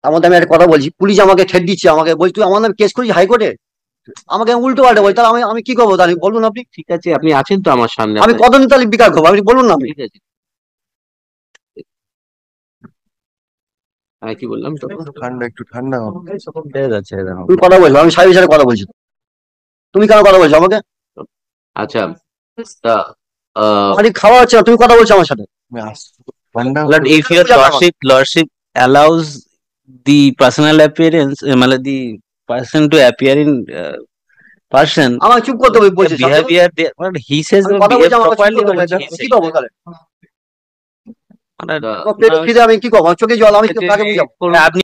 তার মধ্যে আমি একটা কথা বলছি, পুলিশ আমাকে ঠেট দিচ্ছে, আমাকে বলছি তুই আমার নামে কেস করেছিস হাইকোর্টে, আমাকে উল্টো পাল্টা বলছি, তাহলে আমি আমি কি করবো তাহলে বলুন আপনি? ঠিক আছে, আপনি আছেন তো আমার সামনে, আমি আপনার কতদিন তাহলে বিকাশ করবো আপনি বলুন না আপনি? ঠিক আছে। হ্যাঁ, কি বললাম তখন? একটু ঠান্ডা হোক। ছেড়ে দাও, ছেড়ে দাও। তুমি কথা বলছো, আমি সাহেবের সাথে কথা বলছি। তুমি কেন কথা বলছো আমাকে? আচ্ছা, তা আমার খাওয়া হচ্ছে না, তুমি কথা বলছো আমার সাথে। ঠান্ডা Lord, if your lordship allows the personal appearance, the person to appear in person, আমাকে চুপ করতে the বলছে সব সময়। behavior there, but he says আমি no, কথা behave বলছি, আমাকে চুপ properly, করতে but বলছে, he আমি কি says করবো তাহলে? মানে, আমার পেট খিদে, আমি কি করবো? আমার চোখে জল, আমি কাকে বুঝাবো? আপনি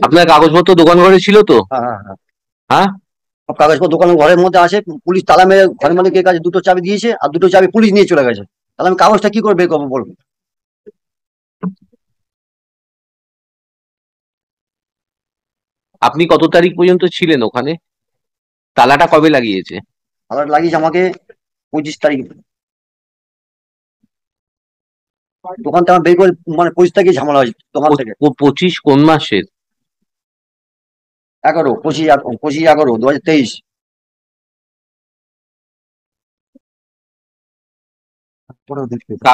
আপনার কাগজপত্র দোকান ঘরে ছিল তো? হ্যাঁ হ্যাঁ হ্যাঁ, হ্যাঁ, সব কাগজপত্র দোকানের ঘরের মধ্যে আছে। পুলিশ তালা মেরে ঘরের মালিকের কাছে দুটো চাবি দিয়েছে, আর দুটো চাবি পুলিশ নিয়ে চলে গেছে। তাহলে আমি কাগজটা কি করে বের করবো বলবো? আপনি কত তারিখ পর্যন্ত ছিলেন ওখানে? তালাটা কবে লাগিয়েছে? তালা লাগিয়েছে আমাকে 25 তারিখ। দোকান থেকে আমার বের করে, মানে 25 তারিখে ঝামেলা হয়েছে দোকান থেকে। 25 কোন মাসের? 25/11/2023।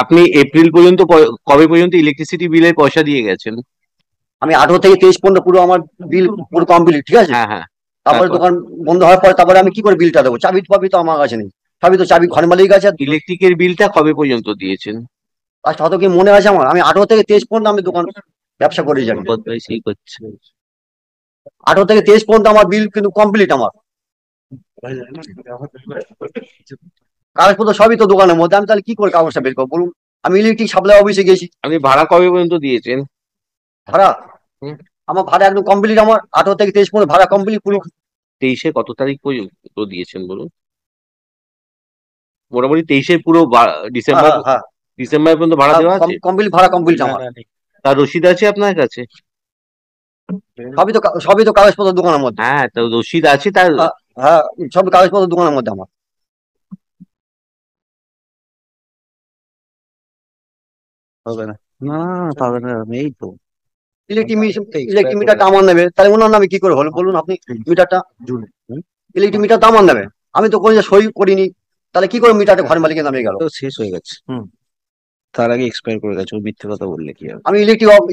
আপনি এপ্রিল পর্যন্ত কবে পর্যন্ত ইলেকট্রিসিটি বিলের পয়সা দিয়ে গেছেন? আমি 18 থেকে 23 পর্যন্ত পুরো আমার বিল পুরো কমপ্লিট, ঠিক আছে। হ্যাঁ, হ্যাঁ। তারপরে তারপর দোকান বন্ধ হওয়ার পরে তারপরে আমি কি করে বিলটা দেবো? চাবি ফাবি তো আমার কাছে নেই। চাবি তো চাবি ঘর মালিক আছে। ইলেকট্রিকের বিলটা কবে পর্যন্ত দিয়েছেন? আর কত কি মনে আছে আমার? আমি 18 থেকে 23 পর্যন্ত আমি দোকান ব্যবসা করে যাই। সেই করছে। 18 থেকে 23 পর্যন্ত আমার বিল কিন্তু কমপ্লিট আমার। কাগজপত্র সবই তো দোকানের মধ্যে, আমি তাহলে কি করে কাগজটা বের করবো বলুন? আমি ইলেকট্রিক সাপ্লাই অফিসে গেছি। আপনি ভাড়া কবে পর্যন্ত দিয়েছেন? ভাড়া, হুম, আমার ভাড়া একদম কমপ্লিট, আমার 18 থেকে 23 পর্যন্ত ভাড়া কমপ্লিট পুরো। 23-এ কত তারিখ পর্যন্ত দিয়েছেন বলুন? মোটামুটি 23-এর পুরো হ্যাঁ ডিসেম্বর হ্যাঁ হ্যাঁ ডিসেম্বর পর্যন্ত ভাড়া দেওয়া আছে? কমপ্লিট, ভাড়া কমপ্লিট আমার। তার রসিদ আছে আপনার কাছে? সবই তো কাগজপত্র দোকানের মধ্যে। হ্যাঁ, তো রসিদ আছে তার? হ্যাঁ হ্যাঁ, সব কাগজপত্র দোকানের মধ্যে আমার। হবে না, না, পাবে না, এই তো ইলেকট্রিক ইলেকট্রিক মিটারটা আমার নেবে, তাহলে ওনার নামে কি করে হলো বলুন আপনি? মিটারটা, ইলেকট্রিক মিটারটা আমার নেবে, আমি তো কোনো সই করিনি, তাহলে কি করে মিটারটা ঘর মালিকের নামে গেল? তো শেষ হয়ে গেছে, তার আগে এক্সপায়ার করে গেছে, ও মিথ্যে কথা বললে কি হবে? আমি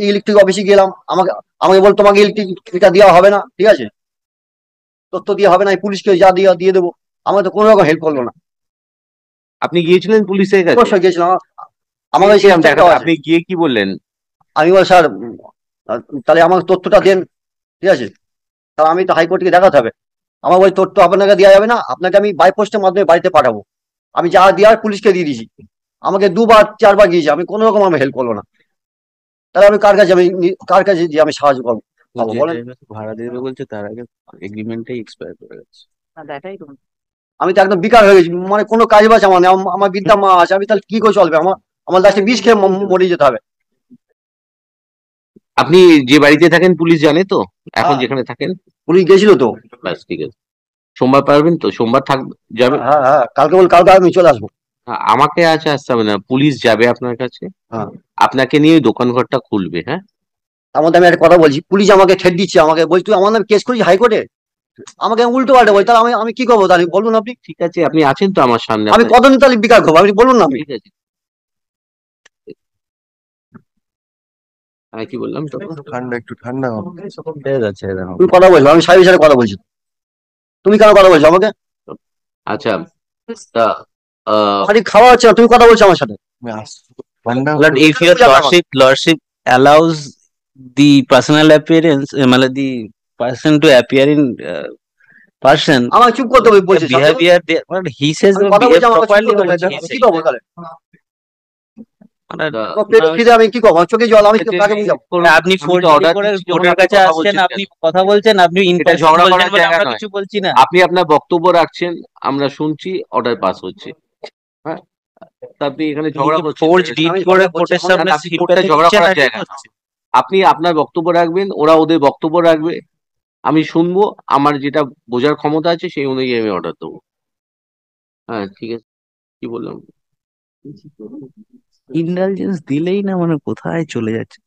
ইলেকট্রিক অফিসে গেলাম, আমাকে আমাকে বল তোমাকে ইলেকট্রিক মিটার দেওয়া হবে না, ঠিক আছে, তথ্য দিয়ে হবে না, আমি পুলিশকে যা দিয়ে দেবো। আমাকে তো কোনো রকম হেল্প করলো না। আপনি গিয়েছিলেন পুলিশের কাছে? অবশ্যই গেছিলাম, আমাকে সেই গিয়েছিলাম, চেকটাও আছে। আপনি গিয়ে কি বললেন? আমি বল স্যার, তাহলে আমাকে তথ্যটা দেন, ঠিক আছে। তাহলে আমি তো হাইকোর্টকে দেখাতে হবে। আমার ওই তথ্য আপনাকে দেওয়া যাবে না, আপনাকে আমি বাই পোস্টের মাধ্যমে বাড়িতে পাঠাবো। আমি যা দেওয়ার পুলিশকে দিয়ে দিয়েছি, আমাকে 2 বার 4 বার গিয়েছে, আমি কোনো রকম আমি হেল্প করলো না। তাহলে আমি কার কাছে যে আমি সাহায্য পাবো যে বলেন? টাইমে ভাড়া দেবে বলছে তার আগে এগ্রিমেন্টটাই এক্সপায়ার করে গেছে। আমি তো একদম বিকার হয়ে গেছি, মানে কোনো কাজ বাজ আমার নেই, আমার বৃদ্ধা মা আছে, আমি তাহলে কি করে চলবে? আমার আমার লাস্টে বিষ খেয়ে মরে যেতে হবে। আপনি যে বাড়িতে থাকেন পুলিশ জানে তো এখন হ্যাঁ, যেখানে থাকেন? পুলিশ গেছিল তো। ব্যাস, ঠিক আছে। সোমবার পারবেন তো? সোমবার যাবেন? হ্যাঁ হ্যাঁ, কালকে আমি চলে আসবো। আমাকে আসতে হবে না, পুলিশ যাবে আপনার কাছে, হ্যাঁ, আপনাকে নিয়ে ওই দোকান ঘরটা খুলবে। হ্যাঁ, তার মধ্যে আমি একটা কথা বলছি, পুলিশ আমাকে ঠেট দিচ্ছে, আমাকে বলছি তুই আমার নামে কেস করেছিস হাইকোর্টে, আমাকে উল্টো পাল্টা বলছি, তাহলে আমি আমি কি করবো তাহলে বলুন আপনি? ঠিক আছে, আপনি আছেন তো আমার সামনে, আমি আপনার কতদিন তাহলে বিকাশ করবো আপনি বলুন না আপনি? ঠিক আছে। হ্যাঁ, কি বললাম তখন? একটু ঠান্ডা হোক। ছেড়ে দাও, ছেড়ে দাও। তুমি কথা বলছো, আমি সাহেবের সাথে কথা বলছি। তুমি কেন কথা বলছো আমাকে? আচ্ছা, তা আমার খাওয়া হচ্ছে না, তুমি কথা বলছো আমার সাথে। Lord, if your lordship allows the personal appearance, the person to appear in person, আমাকে চুপ করতে the বলছে সব সময়। behavior there, but he says আমি no, কথা behave বলছি, আমাকে চুপ properly, করতে but বলছে, he আমি কি says করবো তাহলে? মানে, আমার পেট খিদে, আমি কি করবো? আমার চোখে জল, আমি কাকে বুঝাবো? আপনি ফোর্জারি করে কোর্টের কাছে আসছেন, আপনি কথা বলছেন, আপনি ইন এটা পার্সন ঝগড়া বলছেন করার বলে জায়গা আমরা নয়। কিছু বলছি না। আপনি আপনার বক্তব্য রাখছেন, আমরা শুনছি, অর্ডার পাস হচ্ছে। হ্যাঁ, তা আপনি এখানে ঝগড়া করছেন ফোর্জ কেন? ডিড আমি করে ঝগড়া করছি, কোর্টের আমাকে সামনে আপনি সিট কোর্টে পেতে ঝগড়া দিচ্ছেন করার আর কি জায়গা নয়। হচ্ছে? আপনি আপনার বক্তব্য রাখবেন, ওরা ওদের বক্তব্য রাখবে, আমি শুনবো, আমার যেটা বোঝার ক্ষমতা আছে সেই অনুযায়ী আমি অর্ডার দেবো। হ্যাঁ, ঠিক আছে, কি বললাম? ইন্ডালজেন্স দিলেই না মানে কোথায় চলে যাচ্ছে।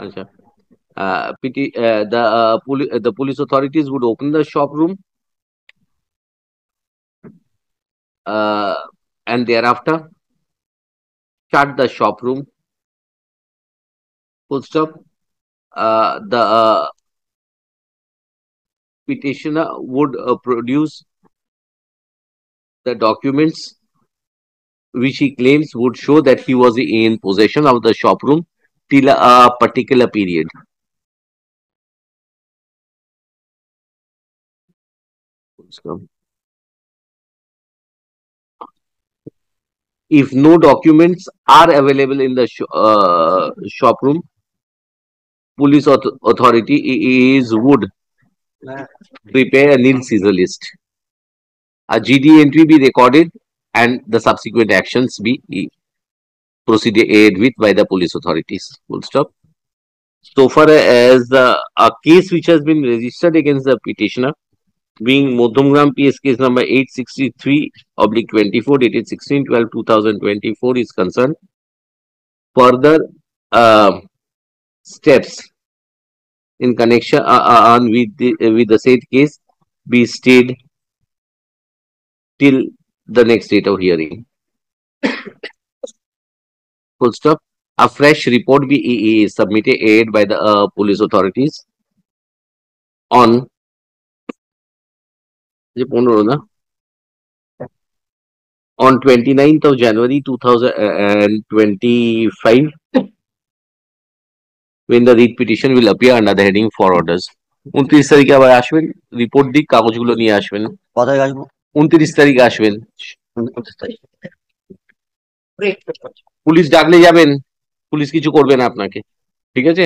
আচ্ছা, the police authorities would open the shop room and thereafter shut the shop room. Full stop. The petitioner would produce the documents which he claims would show that he was in possession of the shop room till a particular period. Full stop. If no documents are available in the shop room, police authority would prepare a nil season list. A GD entry be recorded and the subsequent actions be proceeded with by the police authorities. Full stop. So far as a case which has been registered against the petitioner, being Modhumgram PS case number 863/24 dated 16/12/2024 is concerned, further steps in connection with the said case be stayed till the next date of hearing. Full stop. A fresh report be submitted by the police authorities on on 29th of January 2025, when the writ petition will appear under the heading for orders. 29 তারিখে আবার আসবেন, report দিক, কাগজগুলো নিয়ে আসবেন। কথায় আসবো 29 তারিখে আসবেন। 29 তারিখ। পুলিশ ডাকলে যাবেন, পুলিশ কিছু করবে না আপনাকে, ঠিক আছে।